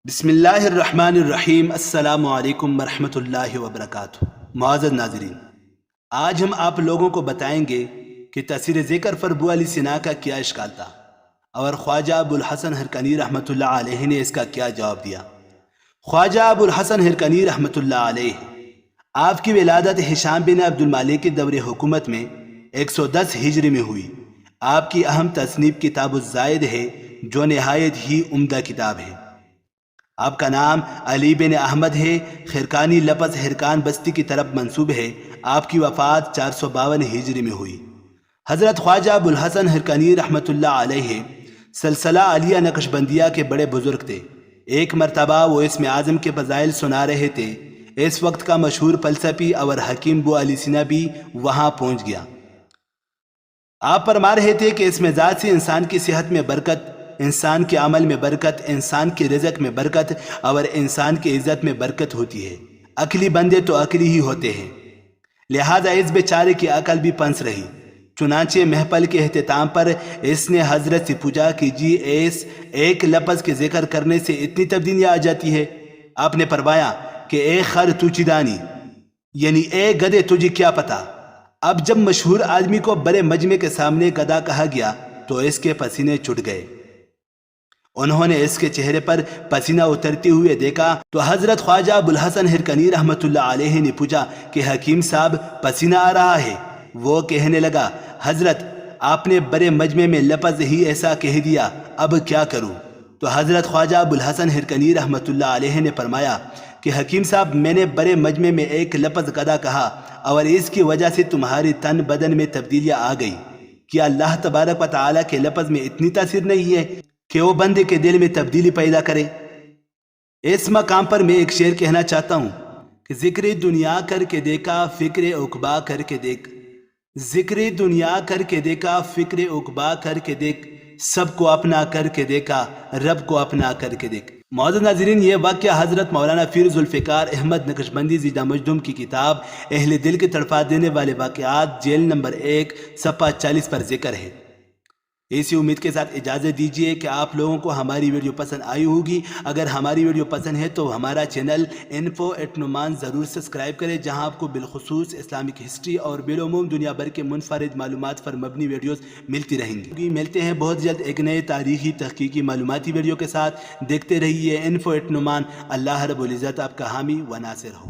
بسم اللہ الرحمن الرحیم۔ السلام علیکم ورحمۃ اللہ وبرکاتہ۔ معزز ناظرین، آج ہم آپ لوگوں کو بتائیں گے کہ تفسیر ذکر پر ابو علی سینا کا کیا اشکال تھا اور خواجہ ابو الحسن ہرکنی رحمۃ اللہ علیہ نے اس کا کیا جواب دیا۔ خواجہ ابو الحسن ہرکنی رحمۃ اللہ علیہ، آپ کی ولادت ہشام بن عبد المالک کے دور حکومت میں 110 ہجری میں ہوئی۔ آپ کی اہم تصنیف کتاب الزائد ہے جو نہایت ہی عمدہ کتاب ہے۔ آپ کا نام علی بن احمد ہے۔ خرقانی لفظ ہرکان بستی کی طرف منسوب ہے۔ آپ کی وفات 452 ہجری میں ہوئی۔ حضرت خواجہ ابو الحسن ہرکنی رحمۃ اللہ علیہ سلسلہ علیہ نقشبندیہ کے بڑے بزرگ تھے۔ ایک مرتبہ وہ اسم اعظم کے فضائل سنا رہے تھے۔ اس وقت کا مشہور فلسفی اور حکیم ابو علی سینا بھی وہاں پہنچ گیا۔ آپ فرما رہے تھے کہ اس مزاج سے انسان کی صحت میں برکت، انسان کے عمل میں برکت، انسان کی رزق میں برکت اور انسان کی عزت میں برکت ہوتی ہے۔ عقلی بندے تو عقلی ہی ہوتے ہیں، لہذا اس بیچارے کی عقل بھی پنس رہی۔ چنانچہ محفل کے اختتام پر اس نے حضرت سے پوچھا کہ جی ایک لفظ کے ذکر کرنے سے اتنی تبدیلیاں آ جاتی ہے؟ آپ نے فرمایا کہ اے خر تو چدانی، یعنی اے گدے تجھے کیا پتا۔ اب جب مشہور آدمی کو بڑے مجمع کے سامنے گدھا کہا گیا تو اس کے پسینے چھٹ گئے۔ انہوں نے اس کے چہرے پر پسینہ اترتے ہوئے دیکھا تو حضرت خواجہ ابو الحسن ہرکنی رحمۃ اللہ علیہ نے پوچھا کہ حکیم صاحب پسینہ آ رہا ہے؟ وہ کہنے لگا حضرت آپ نے بڑے مجمع میں لفظ ہی ایسا کہہ دیا، اب کیا کروں؟ تو حضرت خواجہ ابو الحسن ہرکنی رحمۃ اللہ علیہ نے فرمایا کہ حکیم صاحب میں نے بڑے مجمع میں ایک لفظ گدھا کہا اور اس کی وجہ سے تمہاری تن بدن میں تبدیلیاں آ گئی۔ کیا اللہ تبارک و تعالیٰ کے لفظ میں اتنی تاثیر نہیں ہے کہ وہ بندے کے دل میں تبدیلی پیدا کرے؟ اس مقام پر میں ایک شعر کہنا چاہتا ہوں کہ ذکر دنیا کر کے دیکھا فکر عقبا کر کے دیکھ، ذکر دنیا کر کے دیکھا فکر عقبا کر کے دیکھ، سب کو اپنا کر کے دیکھا رب کو اپنا کر کے دیکھ۔ معزز ناظرین، یہ واقعہ حضرت مولانا پیر ذوالفقار احمد نقشبندی زیدہ مجدوم کی کتاب اہل دل کے تڑپا دینے والے واقعات جیل نمبر 1 صفحہ 40 پر ذکر ہے۔ اسی امید کے ساتھ اجازت دیجیے کہ آپ لوگوں کو ہماری ویڈیو پسند آئی ہوگی۔ اگر ہماری ویڈیو پسند ہے تو ہمارا چینل info@numan ضرور سبسکرائب کریں، جہاں آپ کو بالخصوص اسلامک ہسٹری اور بالعموم دنیا بھر کے منفرد معلومات پر مبنی ویڈیوز ملتی رہیں گی۔ ملتے ہیں بہت جلد ایک نئے تاریخی تحقیقی معلوماتی ویڈیو کے ساتھ۔ دیکھتے رہیے info@numan۔ اللہ رب العزت آپ کا حامی و ناصر ہو۔